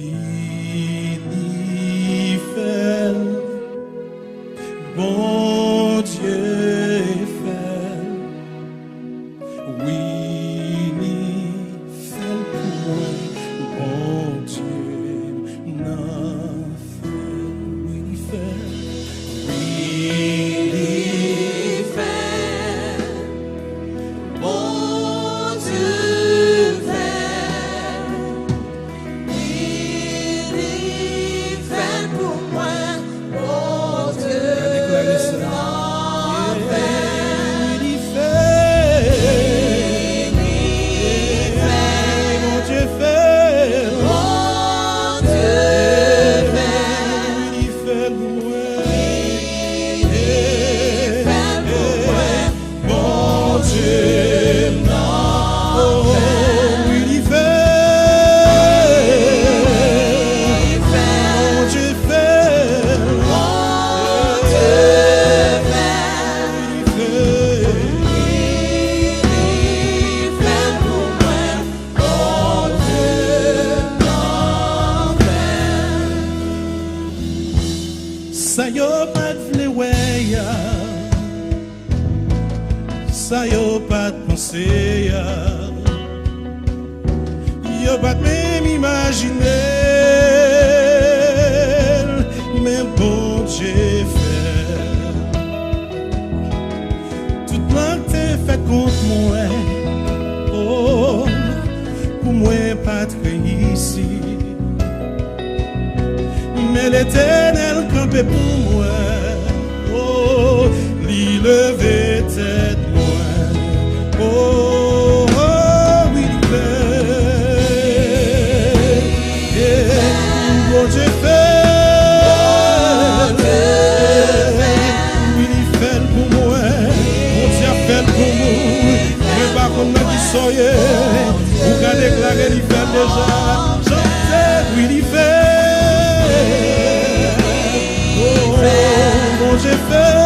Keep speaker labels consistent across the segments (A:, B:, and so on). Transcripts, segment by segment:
A: Oui, il fait, bon Dieu fait. Oui, il fait pour moi, bon Dieu n'a fait. Oui, il fait. Oui, il fait, bon Dieu fait. Oui, il fait pour moi, bon Dieu n'a fait. Oui, il fait, bon Dieu fait. Bon Dieu fait. Oui, il fait pour moi. Bon Dieu n'a fait. Oui, il fait. Bon Dieu fait. Bon Dieu fait. Il fait pour moi. Bon Dieu n'a fait. Ça y a pas de vle ça y a pas de pensée, y a pas de même imaginer, mais bon Dieu fait. Tout plan t'est fait contre moi, oh, pour moi pas très ici, mais l'Éternel campait pour moi, oh, l'y lever tête. Oh, oh, oui, il fait. Bon Dieu fait. Oui, il fait pour moi. Bon Dieu fait pour nous. Mais par contre, on dit soyez. Vous qu'à déclarer, il fait déjà. Chantez, oui, il fait. Oh, bon Dieu fait.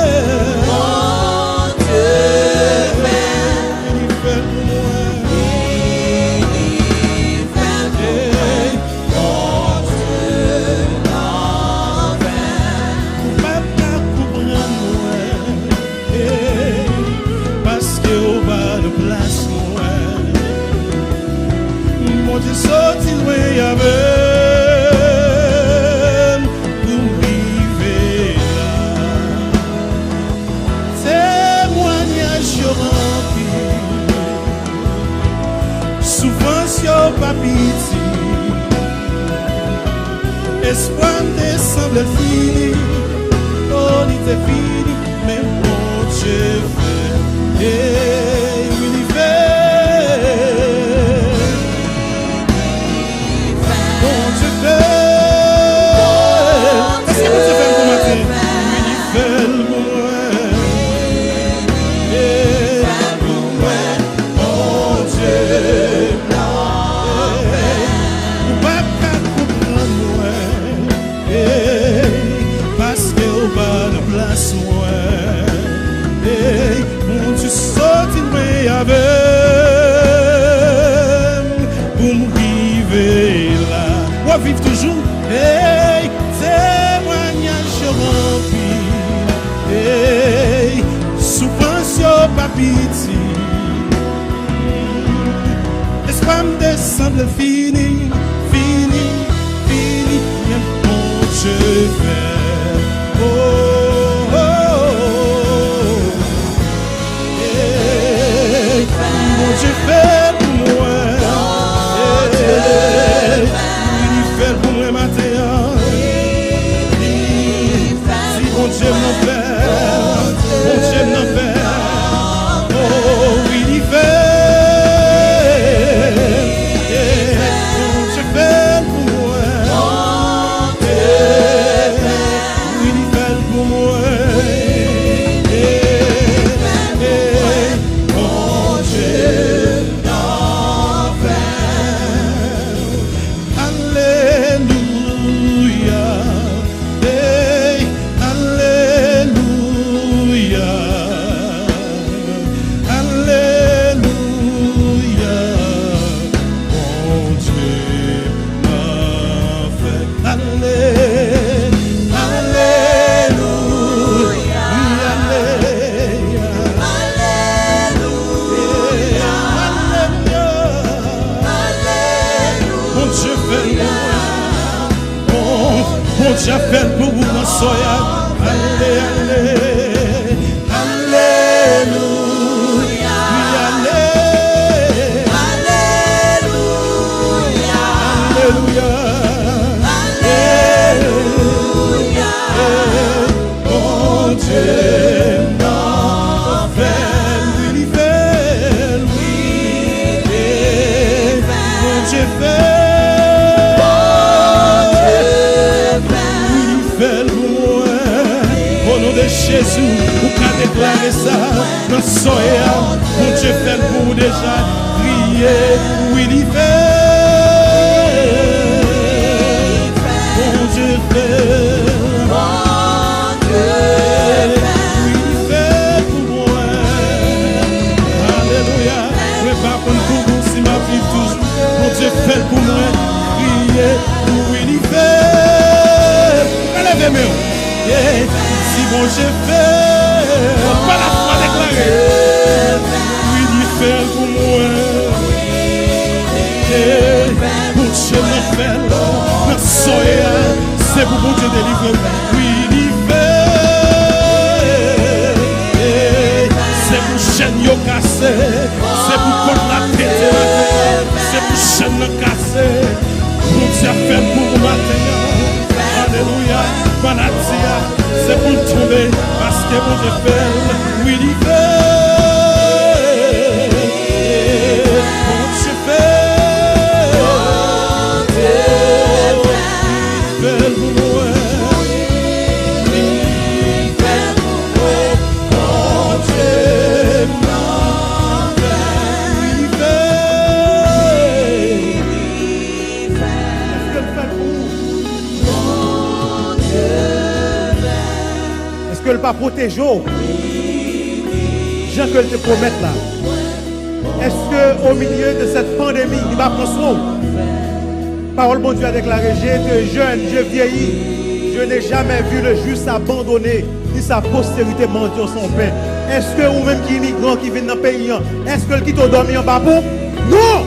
A: Sorti loin avec pour vivre là. Témoignage rempli, souffrance y'a pas pitié, espoir te semble fini, oh il t'est fini, mais bon Dieu fait, et oui il fait. Vive toujours, hey, témoignage rempli, hey, souffrance pas pitié, espoir me semble fini, fini, fini, mais bon Dieu fait, oh, oh, oh, hey, bon Dieu fait pour moi, hey, pour moi matin, si bon Dieu m'en fait, bon Dieu m'en fait, oh oui il fait, bon Bon Dieu fait pour vous dans soya. Alléluia. Alléluia. Alléluia. Bon Dieu n'en fait, lui fait, bon Dieu fait. De Jésus, ou qu'à déclarer ça, dans soya, mon Dieu fait pour déjà crier, oui, il fait, mon Dieu fait, oui, il fait pour moi, alléluia, mais par contre pour vous, si ma vie toujours, mon Dieu fait pour moi, crier, oui, il fait, élevez-moi, si bon Dieu fait, pas la foi déclarée, oui, il fait pour moi. Bon Dieu m'a fait, dans soya, c'est pour bon Dieu délivrer. Oui, il fait, c'est pour chaîne yo cassé, c'est pour contre la pété, c'est pour chaîne cassé. Bon Dieu fait pour matin, alléluia, Panatia. C'est pour tomber parce que mon Dieu fait, oui, il fait, mon Dieu fait, il fait pour moi, il fait pour moi, mon Dieu m'en fait, il fait, est-ce que le fait pour mon Dieu?
B: Que le pas protège, Jean que te promette là. Est-ce que au milieu de cette pandémie, il va prendre soin? Parole bon Dieu a déclaré, j'ai été jeune, je vieillis, je n'ai jamais vu le juste abandonné, ni sa postérité mendiant son pain. Est-ce que ou même qui est immigrant qui vient dans le pays, est-ce que le qui t'a dormi en bas pour? Non!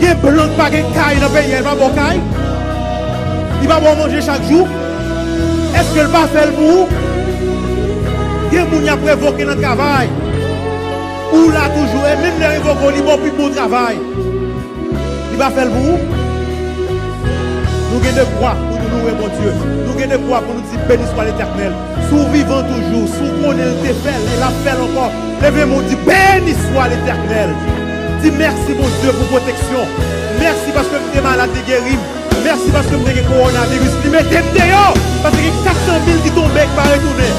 B: Il y a blanc pas de caille dans le pays, il va boire caille. Il va boire manger chaque jour. Est-ce que le pas fait le bout? Il y a des gens qui ont prévoqué dans le travail. Ou là toujours, et même les révoqués, ils vont plus bon travail. Il va faire le bout. Nous avons des droits pour nous louer mon Dieu. Nous avons des droits pour nous dire béni soit l'Éternel. Sous vivant toujours, sous connaît le fait, et la fait encore. Levez-moi, dit béni soit l'Éternel. Dis merci mon Dieu pour protection. Merci parce que vous êtes malade et guéri. Merci parce que vous avez coronavirus. Vous mettez dehors parce qu'il y a 400 000 qui tombent et qui ne retourner.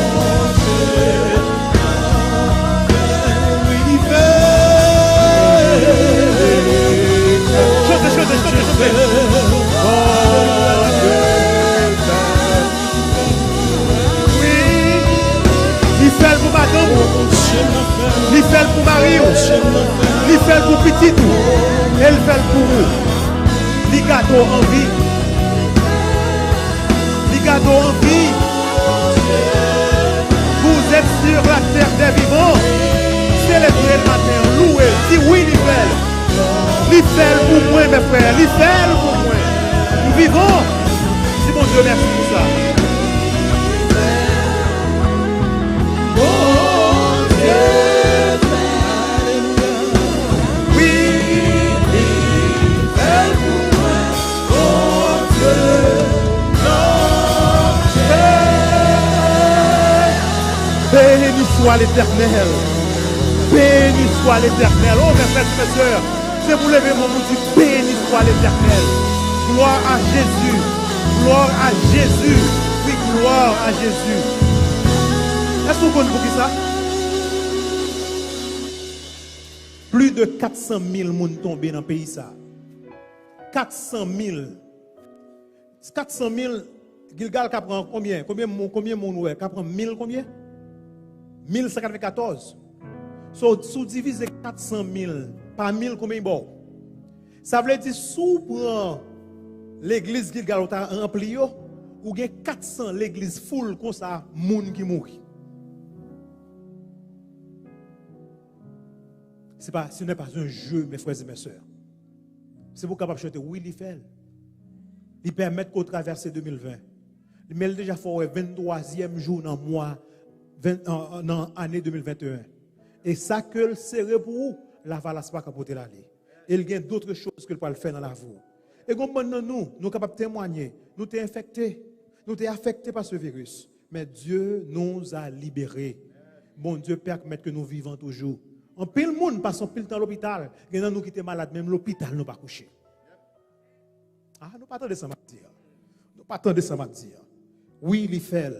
B: Chantez. Oui, il fait pour madame, il fait pour Mario, il fait pour petit tout, elle fait pour vous. Les gâteaux en vie. Les gâteaux en vie. Vous êtes sur la terre des vivants. Célébrez le matin, louez. Dis oui, l'Ifel. L'Ifel pour moi, mes frères. L'Ifel pour moi. Nous vivons. Dis mon Dieu, merci pour ça. Béni soit l'Éternel. Béni soit l'Éternel. Oh mes frères et mes sœurs, c'est vous lever mon vous dire béni soit l'Éternel. Gloire à Jésus. Gloire à Jésus. Oui, gloire à Jésus. Est-ce que vous connaissez pour qui ça? Plus de 400 000 personnes tombées dans le pays. 400 000. 400 000. Gilgal prend combien? Combien de monde? Prend 1000 combien? 1194. Sous diviser 400 000 par 1000, combien il bon? Ça veut dire, sous prend l'église Gilgal remplie, ou bien 400 l'église full comme ça, moun qui mourit. Ce n'est pas un jeu, mes frères et mes sœurs. C'est pour capable chanter, oui, il fait. Il permet qu'on traverse 2020. Mais il déjà fait le 23e jour dans le mois, dans l'année 2021. Et ça que c'est pour vous, la valasse pas capoter l'aller. Il y a d'autres choses que le peut faire dans la vie. Et comme maintenant nous sommes capables de témoigner, nous sommes infectés, nous sommes affectés par ce virus. Mais Dieu nous a libérés. Bon Dieu permet que nous vivons toujours. En pile monde passe en pile temps à l'hôpital. Il y a nous qui sommes malades, même l'hôpital nous pas couché. Ah, nous pas attendre ça m'a dire. Nous pas attendre ça m'a dire. Oui, il fait.